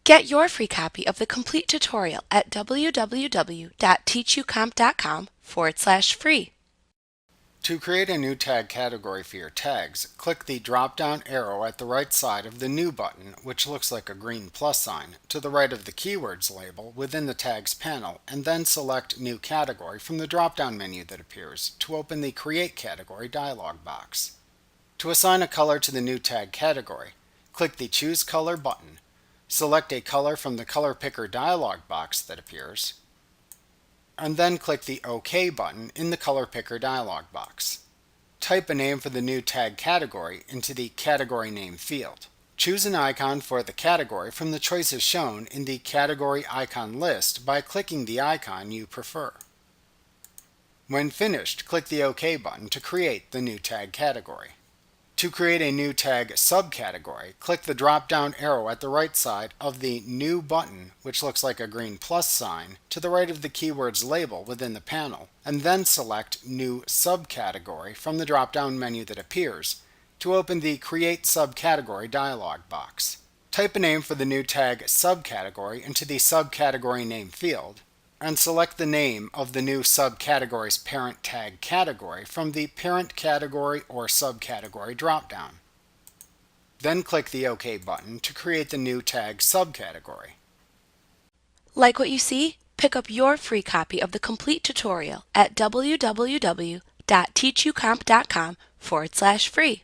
Get your free copy of the complete tutorial at www.teachucomp.com/free. To create a new tag category for your tags, click the drop-down arrow at the right side of the New button, which looks like a green plus sign, to the right of the Keywords label within the Tags panel, and then select New Category from the drop-down menu that appears to open the Create Category dialog box. To assign a color to the new tag category, click the Choose Color button, select a color from the Color Picker dialog box that appears, and then click the OK button in the Color Picker dialog box. Type a name for the new tag category into the Category Name field. Choose an icon for the category from the choices shown in the Category Icon list by clicking the icon you prefer. When finished, click the OK button to create the new tag category. To create a new tag subcategory, click the drop-down arrow at the right side of the New button, which looks like a green plus sign, to the right of the Keywords label within the panel, and then select New Subcategory from the drop-down menu that appears to open the Create Subcategory dialog box. Type a name for the new tag subcategory into the Subcategory Name field, and select the name of the new subcategory's parent tag category from the Parent Category or Subcategory dropdown. Then click the OK button to create the new tag subcategory. Like what you see? Pick up your free copy of the complete tutorial at www.teachucomp.com/free.